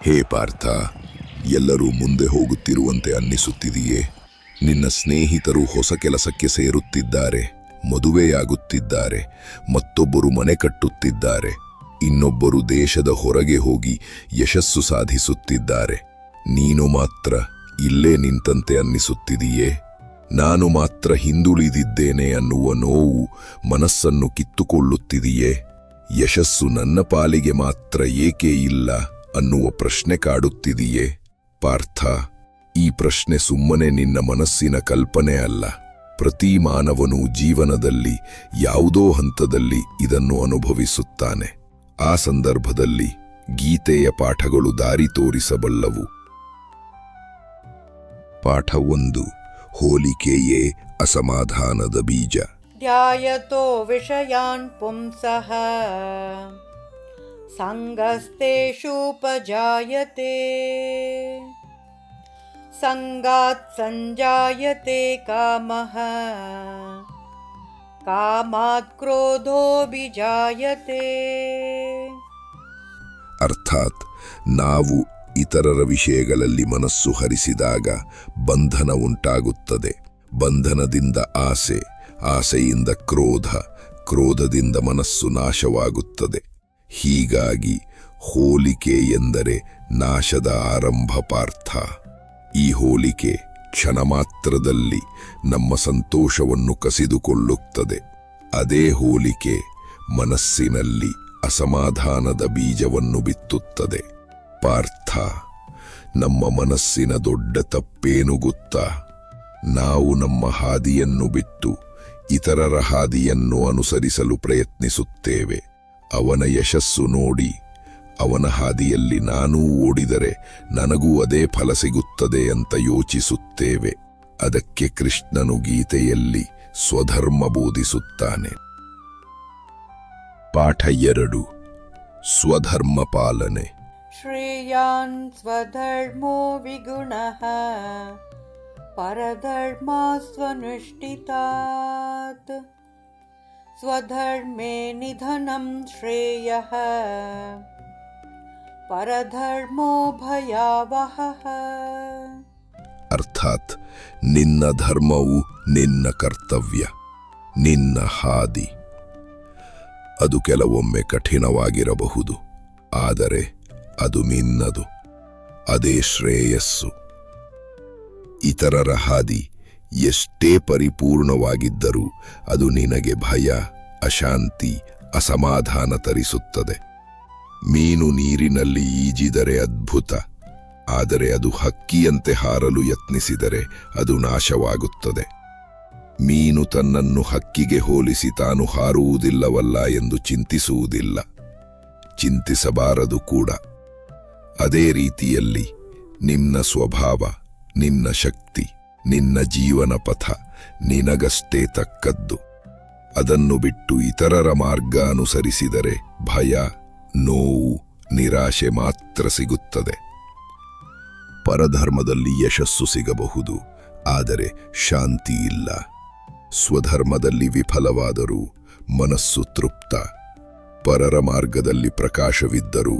ಹೇ ಪಾರ್ಥ, ಎಲ್ಲರೂ ಮುಂದೆ ಹೋಗುತ್ತಿರುವಂತೆ ಅನ್ನಿಸುತ್ತಿದೆಯೇ? ನಿನ್ನ ಸ್ನೇಹಿತರು ಹೊಸ ಕೆಲಸಕ್ಕೆ ಸೇರುತ್ತಿದ್ದಾರೆ, ಮದುವೆಯಾಗುತ್ತಿದ್ದಾರೆ, ಮತ್ತೊಬ್ಬರು ಮನೆ ಕಟ್ಟುತ್ತಿದ್ದಾರೆ, ಇನ್ನೊಬ್ಬರು ದೇಶದ ಹೊರಗೆ ಹೋಗಿ ಯಶಸ್ಸು ಸಾಧಿಸುತ್ತಿದ್ದಾರೆ. ನೀನು ಮಾತ್ರ ಇಲ್ಲೇ ನಿಂತಂತೆ ಅನ್ನಿಸುತ್ತಿದೆಯೇ? ನಾನು ಮಾತ್ರ ಹಿಂದುಳಿದಿದ್ದೇನೆ ಅನ್ನುವ ನೋವು ಮನಸ್ಸನ್ನು ಕಿತ್ತುಕೊಳ್ಳುತ್ತಿದೆಯೇ? ಯಶಸ್ಸು ನನ್ನ ಪಾಲಿಗೆ ಮಾತ್ರ ಏಕೆ ಇಲ್ಲ ಅನ್ನುವ ಪ್ರಶ್ನೆ ಕಾಡುತ್ತಿದೆಯೇ? ಪಾರ್ಥ, ಈ ಪ್ರಶ್ನೆ ಸುಮ್ಮನೆ ನಿನ್ನ ಮನಸ್ಸಿನ ಕಲ್ಪನೆ ಅಲ್ಲ. ಪ್ರತಿ ಮಾನವನು ಜೀವನದಲ್ಲಿ ಯಾವುದೋ ಹಂತದಲ್ಲಿ ಇದನ್ನು ಅನುಭವಿಸುತ್ತಾನೆ. ಆ ಸಂದರ್ಭದಲ್ಲಿ ಗೀತೆಯ ಪಾಠಗಳು ದಾರಿ ತೋರಿಸಬಲ್ಲವು. ಪಾಠ 1. ಹೋಲಿಕೆಯೇ ಅಸಮಾಧಾನದ ಬೀಜ. ಧ್ಯಾಯತೋ ವಿಷಯಾನ್ ಪುಂಸಃ ಸಂಗಸ್ತೇಷೂಪಜಾಯತೆ ಸಂಗಾತ್ ಸಂಜಾಯತೆ ಕಾಮಃ ಕಾಮಾತ್ ಕ್ರೋಧೋಭಿಜಾಯತೆ. ಅರ್ಥಾತ್ ನಾವು ಇತರರ ವಿಷಯಗಳಲ್ಲಿ ಮನಸ್ಸು ಹರಿಸಿದಾಗ ಬಂಧನ ಉಂಟಾಗುತ್ತದೆ. ಬಂಧನದಿಂದ ಆಸೆ, ಆಸೆಯಿಂದ ಕ್ರೋಧ, ಕ್ರೋಧದಿಂದ ಮನಸ್ಸು ನಾಶವಾಗುತ್ತದೆ. ಹೀಗಾಗಿ ಹೋಲಿಕೆ ಎಂದರೆ ನಾಶದ ಆರಂಭ ಪಾರ್ಥ. ಈ ಹೋಲಿಕೆ ಕ್ಷಣ ಮಾತ್ರದಲ್ಲಿ ನಮ್ಮ ಸಂತೋಷವನ್ನು ಕಸಿದುಕೊಳ್ಳುತ್ತದೆ. ಅದೇ ಹೋಲಿಕೆ ಮನಸ್ಸಿನಲ್ಲಿ ಅಸಮಾಧಾನದ ಬೀಜವನ್ನು ಬಿತ್ತುತ್ತದೆ. ಪಾರ್ಥ, ನಮ್ಮ ಮನಸ್ಸಿನ ದೊಡ್ಡ ತಪ್ಪೇನು ಗೊತ್ತಾ? ನಾವು ನಮ್ಮ ಹಾದಿಯನ್ನು ಬಿಟ್ಟು ಇತರರ ಹಾದಿಯನ್ನು ಅನುಸರಿಸಲು ಪ್ರಯತ್ನಿಸುತ್ತೇವೆ. ಅವನ ಯಶಸ್ಸು ನೋಡಿ ಅವನ ಹಾದಿಯಲ್ಲಿ ನಾನೂ ಓಡಿದರೆ ನನಗೂ ಅದೇ ಫಲ ಸಿಗುತ್ತದೆ ಅಂತ ಯೋಚಿಸುತ್ತೇವೆ. ಅದಕ್ಕೆ ಕೃಷ್ಣನು ಗೀತೆಯಲ್ಲಿ ಸ್ವಧರ್ಮ ಬೋಧಿಸುತ್ತಾನೆ. ಪಾಠ 2. ಸ್ವಧರ್ಮ ಪಾಲನೆ. ಶ್ರೇಯಾನ್ ಸ್ವಧರ್ಮೋ ವಿಗುಣಃ ಪರಧರ್ಮಾ ಸ್ವನುಷ್ಠಿತಾತ್ ಸ್ವಧರ್ಮೇ ನಿಧನಂ ಶ್ರೇಯಃ ಪರಧರ್ಮೋ ಭಯಾವಹಃ. ಅರ್ಥಾತ್ ನಿನ್ನ ಧರ್ಮವು ನಿನ್ನ ಕರ್ತವ್ಯ, ನಿನ್ನ ಹಾದಿ. ಅದು ಕೆಲವೊಮ್ಮೆ ಕಠಿಣವಾಗಿರಬಹುದು, ಆದರೆ ಅದು ನಿನ್ನದು. ಅದೇ ಶ್ರೇಯಸ್ಸು. ಇತರರ ಹಾದಿ ಎಷ್ಟೇ ಪರಿಪೂರ್ಣವಾಗಿದ್ದರೂ ಅದು ನಿನಗೆ ಭಯ, ಅಶಾಂತಿ, ಅಸಮಾಧಾನ ತರಿಸುತ್ತದೆ. ಮೀನು ನೀರಿನಲ್ಲಿ ಈಜಿದರೆ ಅದ್ಭುತ, ಆದರೆ ಅದು ಹಕ್ಕಿಯಂತೆ ಹಾರಲು ಯತ್ನಿಸಿದರೆ ಅದು ನಾಶವಾಗುತ್ತದೆ. ಮೀನು ತನ್ನನ್ನು ಹಕ್ಕಿಗೆ ಹೋಲಿಸಿ ತಾನು ಹಾರುವುದಿಲ್ಲವಲ್ಲ ಎಂದು ಚಿಂತಿಸುವುದಿಲ್ಲ, ಚಿಂತಿಸಬಾರದು ಕೂಡ. ಅದೇ ರೀತಿಯಲ್ಲಿ ನಿನ್ನ ಸ್ವಭಾವ, ನಿನ್ನ ಶಕ್ತಿ, ನಿನ್ನ ಜೀವನ ಪಥ ನಿನಗಷ್ಟೇ ತಕ್ಕದ್ದು. ಅದನ್ನು ಬಿಟ್ಟು ಇತರರ ಮಾರ್ಗ ಅನುಸರಿಸಿದರೆ ಭಯ, ನೋವು, ನಿರಾಶೆ ಮಾತ್ರ ಸಿಗುತ್ತದೆ. ಪರಧರ್ಮದಲ್ಲಿ ಯಶಸ್ಸು ಸಿಗಬಹುದು, ಆದರೆ ಶಾಂತಿ ಇಲ್ಲ. ಸ್ವಧರ್ಮದಲ್ಲಿ ವಿಫಲವಾದರೂ ಮನಸ್ಸು ತೃಪ್ತ. ಪರರ ಮಾರ್ಗದಲ್ಲಿ ಪ್ರಕಾಶವಿದ್ದರೂ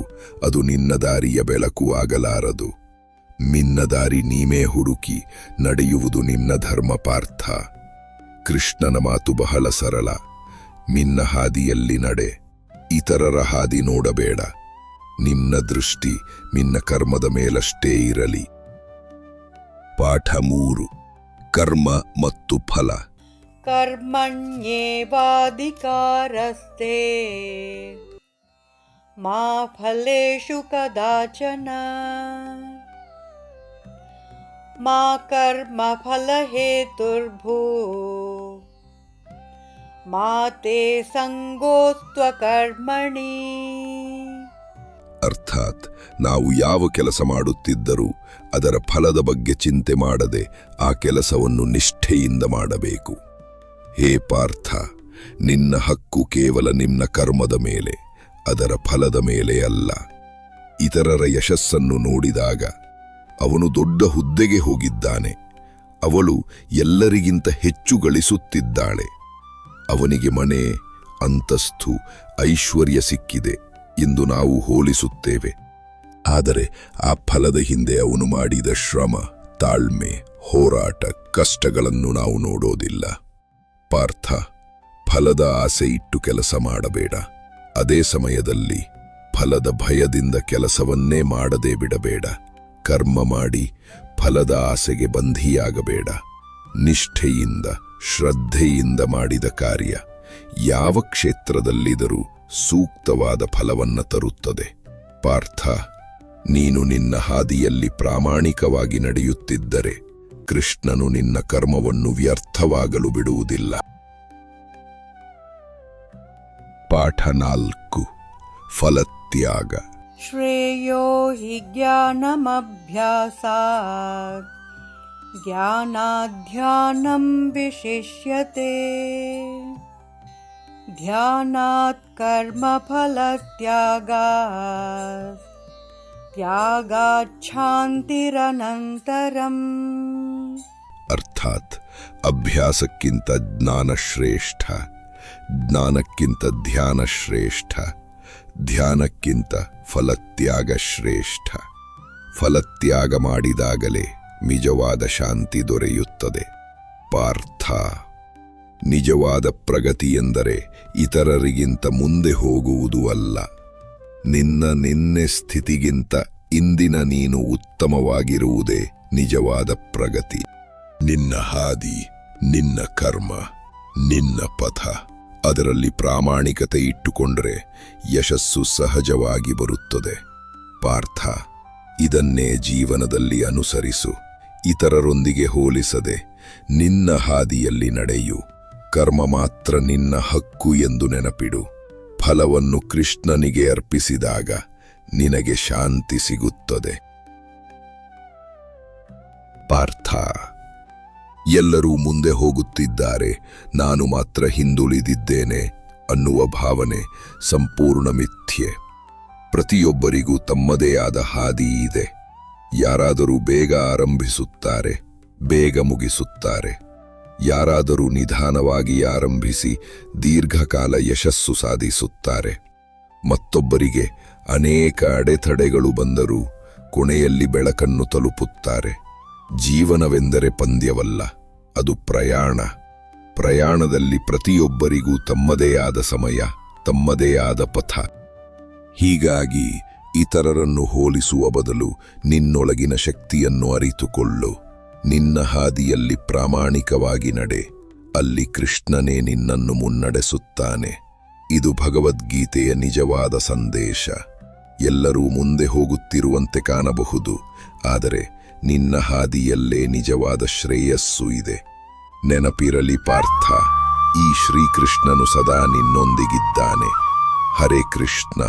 ಅದು ನಿನ್ನ ದಾರಿಯ ಬೆಳಕು ಆಗಲಾರದು. ನಿನ್ನ ದಾರಿ ನೀವೇ ಹುಡುಕಿ ನಡೆಯುವುದು ನಿನ್ನ ಧರ್ಮ ಪಾರ್ಥ. ಕೃಷ್ಣನ ಮಾತು ಬಹಳ ಸರಳ. ನಿನ್ನ ಹಾದಿಯಲ್ಲಿ ನಡೆ, ಇತರರ ಹಾದಿ ನೋಡಬೇಡ. ನಿನ್ನ ದೃಷ್ಟಿ ನಿನ್ನ ಕರ್ಮದ ಮೇಲಷ್ಟೇ ಇರಲಿ. ಪಾಠ 3. ಕರ್ಮ ಮತ್ತು ಫಲ. ಕರ್ಮಣ್ಯೇವಾಧಿಕಾರಸ್ತೆ ಮಾ ಫಲೇಷು ಕದಾಚನ ಮಾ ಕರ್ಮ ಫಲಹೇತುರ್ಭೂ ಮಾ ತೇ ಸಂಗೋಸ್ತ್ವ ಕರ್ಮಣಿ. ಅರ್ಥಾತ್ ನಾವು ಯಾವ ಕೆಲಸ ಮಾಡುತ್ತಿದ್ದರೂ ಅದರ ಫಲದ ಬಗ್ಗೆ ಚಿಂತೆ ಮಾಡದೆ ಆ ಕೆಲಸವನ್ನು ನಿಷ್ಠೆಯಿಂದ ಮಾಡಬೇಕು. ಹೇ ಪಾರ್ಥ, ನಿನ್ನ ಹಕ್ಕು ಕೇವಲ ನಿನ್ನ ಕರ್ಮದ ಮೇಲೆ, ಅದರ ಫಲದ ಮೇಲೆ ಅಲ್ಲ. ಇತರರ ಯಶಸ್ಸನ್ನು ನೋಡಿದಾಗ ಅವನು ದೊಡ್ಡ ಹುದ್ದೆಗೆ ಹೋಗಿದ್ದಾನೆ, ಅವಳು ಎಲ್ಲರಿಗಿಂತ ಹೆಚ್ಚು ಗಳಿಸುತ್ತಿದ್ದಾಳೆ, ಅವನಿಗೆ ಮನೆ, ಅಂತಸ್ತು, ಐಶ್ವರ್ಯ ಸಿಕ್ಕಿದೆ ಎಂದು ನಾವು ಹೋಲಿಸುತ್ತೇವೆ. ಆದರೆ ಆ ಫಲದ ಹಿಂದೆ ಅವನು ಮಾಡಿದ ಶ್ರಮ, ತಾಳ್ಮೆ, ಹೋರಾಟ, ಕಷ್ಟಗಳನ್ನು ನಾವು ನೋಡೋದಿಲ್ಲ. ಪಾರ್ಥ, ಫಲದ ಆಸೆ ಇಟ್ಟು ಕೆಲಸ ಮಾಡಬೇಡ. ಅದೇ ಸಮಯದಲ್ಲಿ ಫಲದ ಭಯದಿಂದ ಕೆಲಸವನ್ನೇ ಮಾಡದೇ ಬಿಡಬೇಡ. ಕರ್ಮ ಮಾಡಿ ಫಲದ ಆಸೆಗೆ ಬಂಧಿಯಾಗಬೇಡ. ನಿಷ್ಠೆಯಿಂದ, ಶ್ರದ್ಧೆಯಿಂದ ಮಾಡಿದ ಕಾರ್ಯ ಯಾವ ಕ್ಷೇತ್ರದಲ್ಲಿದ್ದರೂ ಸೂಕ್ತವಾದ ಫಲವನ್ನು ತರುತ್ತದೆ. ಪಾರ್ಥ, ನೀನು ನಿನ್ನ ಹಾದಿಯಲ್ಲಿ ಪ್ರಾಮಾಣಿಕವಾಗಿ ನಡೆಯುತ್ತಿದ್ದರೆ ಕೃಷ್ಣನು ನಿನ್ನ ಕರ್ಮವನ್ನು ವ್ಯರ್ಥವಾಗಲು ಬಿಡುವುದಿಲ್ಲ. ಪಾಠ 4. ಫಲತ್ಯಾಗ. ಶ್ರೇಯೋ ಹಿ ಜ್ಞಾನಮಭ್ಯಾಸಾತ್ ಜ್ಞಾನಾಧ್ಯಾನಂ ವಿಶಿಷ್ಯತೆ ಧ್ಯಾನಾತ್ ಕರ್ಮಫಲತ್ಯಾಗಾತ್ ತ್ಯಾಗಾತ್ ಶಾಂತಿರನಂತರಂ. ಅರ್ಥಾತ್ ಅಭ್ಯಾಸಕ್ಕಿಂತ ಜ್ಞಾನ ಶ್ರೇಷ್ಠ, ಜ್ಞಾನಕ್ಕಿಂತ ಧ್ಯಾನ ಶ್ರೇಷ್ಠ, ಧ್ಯಾನಕ್ಕಿಂತ ಫಲತ್ಯಾಗ ಶ್ರೇಷ್ಠ. ಫಲತ್ಯಾಗ ಮಾಡಿದಾಗಲೇ ನಿಜವಾದ ಶಾಂತಿ ದೊರೆಯುತ್ತದೆ. ಪಾರ್ಥ, ನಿಜವಾದ ಪ್ರಗತಿ ಎಂದರೆ ಇತರರಿಗಿಂತ ಮುಂದೆ ಹೋಗುವುದು ಅಲ್ಲ. ನಿನ್ನೆ ಸ್ಥಿತಿಗಿಂತ ಇಂದಿನ ನೀನು ಉತ್ತಮವಾಗಿರುವುದೇ ನಿಜವಾದ ಪ್ರಗತಿ. ನಿನ್ನ ಹಾದಿ, ನಿನ್ನ ಕರ್ಮ, ನಿನ್ನ ಪಥ, ಅದರಲ್ಲಿ ಪ್ರಾಮಾಣಿಕತೆ ಇಟ್ಟುಕೊಂಡರೆ ಯಶಸ್ಸು ಸಹಜವಾಗಿ ಬರುತ್ತದೆ. ಪಾರ್ಥ, ಇದನ್ನೇ ಜೀವನದಲ್ಲಿ ಅನುಸರಿಸು. ಇತರರೊಂದಿಗೆ ಹೋಲಿಸದೆ ನಿನ್ನ ಹಾದಿಯಲ್ಲಿ ನಡೆಯು. ಕರ್ಮ ಮಾತ್ರ ನಿನ್ನ ಹಕ್ಕು ಎಂದು ನೆನಪಿಡು. ಫಲವನ್ನು ಕೃಷ್ಣನಿಗೆ ಅರ್ಪಿಸಿದಾಗ ನಿನಗೆ ಶಾಂತಿ ಸಿಗುತ್ತದೆ. ಪಾರ್ಥ, ಎಲ್ಲರೂ ಮುಂದೆ ಹೋಗುತ್ತಿದ್ದಾರೆ, ನಾನು ಮಾತ್ರ ಹಿಂದುಳಿದಿದ್ದೇನೆ ಅನ್ನುವ ಭಾವನೆ ಸಂಪೂರ್ಣ ಮಿಥ್ಯೆ. ಪ್ರತಿಯೊಬ್ಬರಿಗೂ ತಮ್ಮದೇ ಆದ ಹಾದಿ ಇದೆ. ಯಾರಾದರೂ ಬೇಗ ಆರಂಭಿಸುತ್ತಾರೆ, ಬೇಗ ಮುಗಿಸುತ್ತಾರೆ. ಯಾರಾದರೂ ನಿಧಾನವಾಗಿ ಆರಂಭಿಸಿ ದೀರ್ಘಕಾಲ ಯಶಸ್ಸು ಸಾಧಿಸುತ್ತಾರೆ. ಮತ್ತೊಬ್ಬರಿಗೆ ಅನೇಕ ಅಡೆತಡೆಗಳು ಬಂದರೂ ಕೊನೆಯಲ್ಲಿ ಬೆಳಕನ್ನು ತಲುಪುತ್ತಾರೆ. ಜೀವನವೆಂದರೆ ಪಂದ್ಯವಲ್ಲ, ಅದು ಪ್ರಯಾಣ. ಪ್ರಯಾಣದಲ್ಲಿ ಪ್ರತಿಯೊಬ್ಬರಿಗೂ ತಮ್ಮದೇ ಆದ ಸಮಯ, ತಮ್ಮದೇ ಆದ ಪಥ. ಹೀಗಾಗಿ ಇತರರನ್ನು ಹೋಲಿಸುವ ಬದಲು ನಿನ್ನೊಳಗಿನ ಶಕ್ತಿಯನ್ನು ಅರಿತುಕೊಳ್ಳು. ನಿನ್ನ ಹಾದಿಯಲ್ಲಿ ಪ್ರಾಮಾಣಿಕವಾಗಿ ನಡೆ. ಅಲ್ಲಿ ಕೃಷ್ಣನೇ ನಿನ್ನನ್ನು ಮುನ್ನಡೆಸುತ್ತಾನೆ. ಇದು ಭಗವದ್ಗೀತೆಯ ನಿಜವಾದ ಸಂದೇಶ. ಎಲ್ಲರೂ ಮುಂದೆ ಹೋಗುತ್ತಿರುವಂತೆ ಕಾಣಬಹುದು, ಆದರೆ ನಿನ್ನ ಹಾದಿಯಲ್ಲೇ ನಿಜವಾದ ಶ್ರೇಯಸ್ಸು ಇದೆ. ನೆನಪಿರಲಿ ಪಾರ್ಥ, ಈ ಶ್ರೀಕೃಷ್ಣನು ಸದಾ ನಿನ್ನೊಂದಿಗಿದ್ದಾನೆ. ಹರೇ ಕೃಷ್ಣ.